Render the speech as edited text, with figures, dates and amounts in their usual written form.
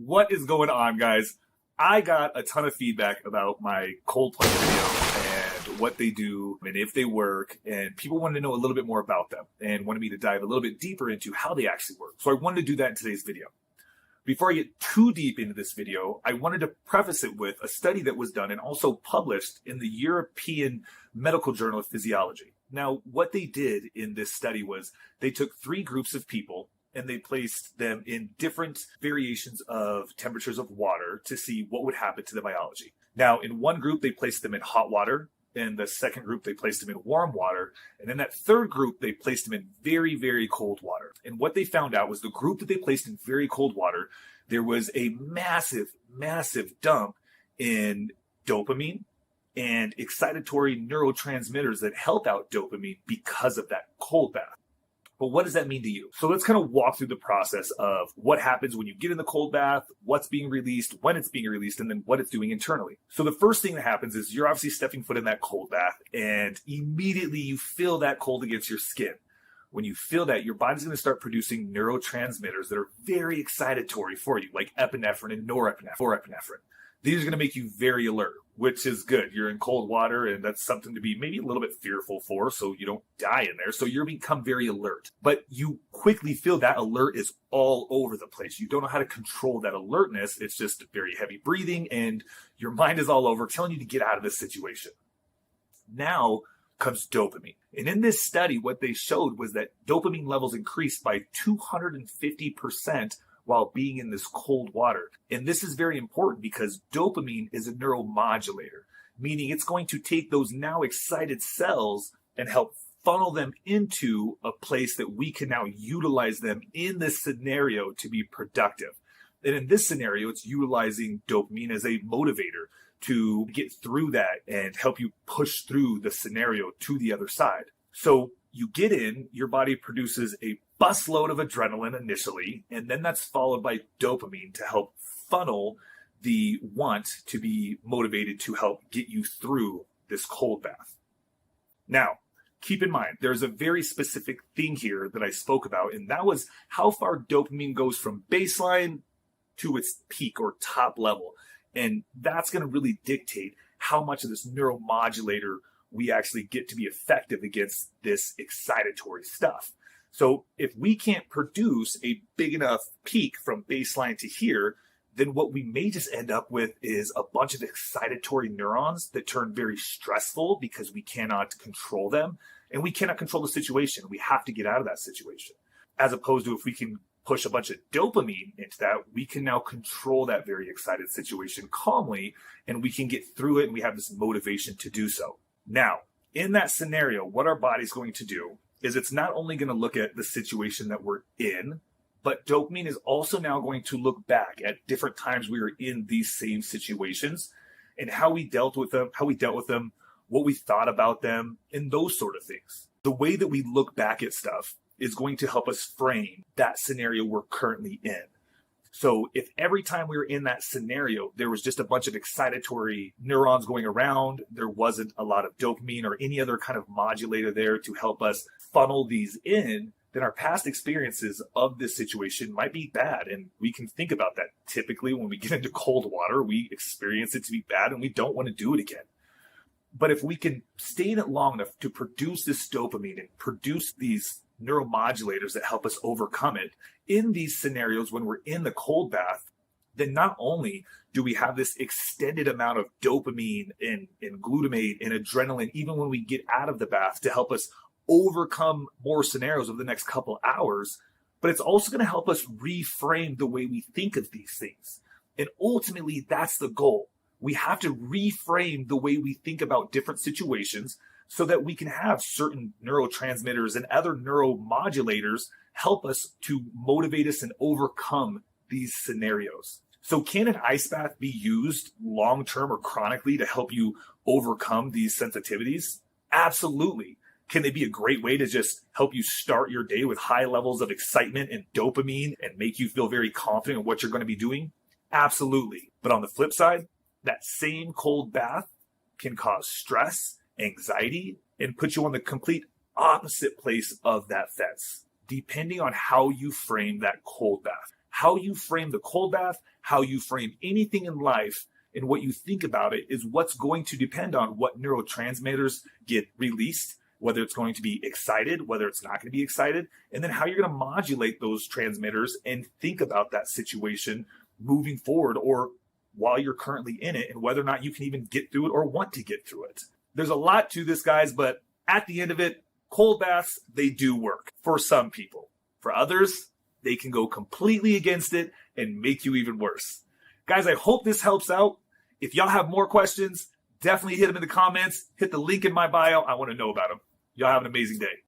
What is going on, guys? I got a ton of feedback about my cold plunge video and what they do and if they work, and people wanted to know a little bit more about them and wanted me to dive a little bit deeper into how they actually work. So I wanted to do that in today's video. Before I get too deep into this video, I wanted to preface it with a study that was done and also published in the European Medical Journal of Physiology. Now, what they did in this study was they took 3 groups of people and they placed them in different variations of temperatures of water to see what would happen to the biology. Now, in one group, they placed them in hot water. In the second group, they placed them in warm water. And in that third group, they placed them in very, very cold water. And what they found out was the group that they placed in very cold water, there was a massive, massive dump in dopamine and excitatory neurotransmitters that help out dopamine because of that cold bath. But what does that mean to you? So let's kind of walk through the process of what happens when you get in the cold bath, what's being released, when it's being released, and then what it's doing internally. So the first thing that happens is you're obviously stepping foot in that cold bath, and immediately you feel that cold against your skin. When you feel that, your body's going to start producing neurotransmitters that are very excitatory for you, like epinephrine and norepinephrine. These are going to make you very alert, which is good. You're in cold water, and that's something to be maybe a little bit fearful for, so you don't die in there. So you're become very alert. But you quickly feel that alert is all over the place. You don't know how to control that alertness. It's just very heavy breathing, and your mind is all over, telling you to get out of this situation. Now comes dopamine. And in this study, what they showed was that dopamine levels increased by 250% while being in this cold water. And this is very important because dopamine is a neuromodulator, meaning it's going to take those now excited cells and help funnel them into a place that we can now utilize them in this scenario to be productive. And in this scenario, it's utilizing dopamine as a motivator to get through that and help you push through the scenario to the other side. So you get in, your body produces a busload of adrenaline initially, and then that's followed by dopamine to help funnel the want to be motivated to help get you through this cold bath. Now, keep in mind, there's a very specific thing here that I spoke about, and that was how far dopamine goes from baseline to its peak or top level. And that's going to really dictate how much of this neuromodulator we actually get to be effective against this excitatory stuff. So if we can't produce a big enough peak from baseline to here, then what we may just end up with is a bunch of excitatory neurons that turn very stressful because we cannot control them, and we cannot control the situation. We have to get out of that situation. As opposed to if we can push a bunch of dopamine into that, we can now control that very excited situation calmly, and we can get through it, and we have this motivation to do so. Now, in that scenario, what our body's going to do is it's not only going to look at the situation that we're in, but dopamine is also now going to look back at different times we were in these same situations and how we dealt with them, what we thought about them, and those sort of things. The way that we look back at stuff is going to help us frame that scenario we're currently in. So if every time we were in that scenario, there was just a bunch of excitatory neurons going around, there wasn't a lot of dopamine or any other kind of modulator there to help us funnel these in, then our past experiences of this situation might be bad. And we can think about that. Typically, when we get into cold water, we experience it to be bad and we don't want to do it again. But if we can stay in it long enough to produce this dopamine and produce these neuromodulators that help us overcome it in these scenarios when we're in the cold bath, then not only do we have this extended amount of dopamine and glutamate and adrenaline, even when we get out of the bath, to help us overcome more scenarios over the next couple hours, but it's also going to help us reframe the way we think of these things. And ultimately, that's the goal. We have to reframe the way we think about different situations so that we can have certain neurotransmitters and other neuromodulators help us to motivate us and overcome these scenarios. So can an ice bath be used long-term or chronically to help you overcome these sensitivities? Absolutely. Can they be a great way to just help you start your day with high levels of excitement and dopamine and make you feel very confident in what you're going to be doing? Absolutely. But on the flip side, that same cold bath can cause stress, anxiety, and put you on the complete opposite place of that fence, depending on how you frame that cold bath. How you frame the cold bath, how you frame anything in life, and what you think about it is what's going to depend on what neurotransmitters get released, whether it's going to be excited, whether it's not going to be excited, and then how you're going to modulate those transmitters and think about that situation moving forward or while you're currently in it, and whether or not you can even get through it or want to get through it. There's a lot to this, guys, but at the end of it, cold baths, they do work for some people. For others, they can go completely against it and make you even worse. Guys, I hope this helps out. If y'all have more questions, definitely hit them in the comments. Hit the link in my bio. I want to know about them. Y'all have an amazing day.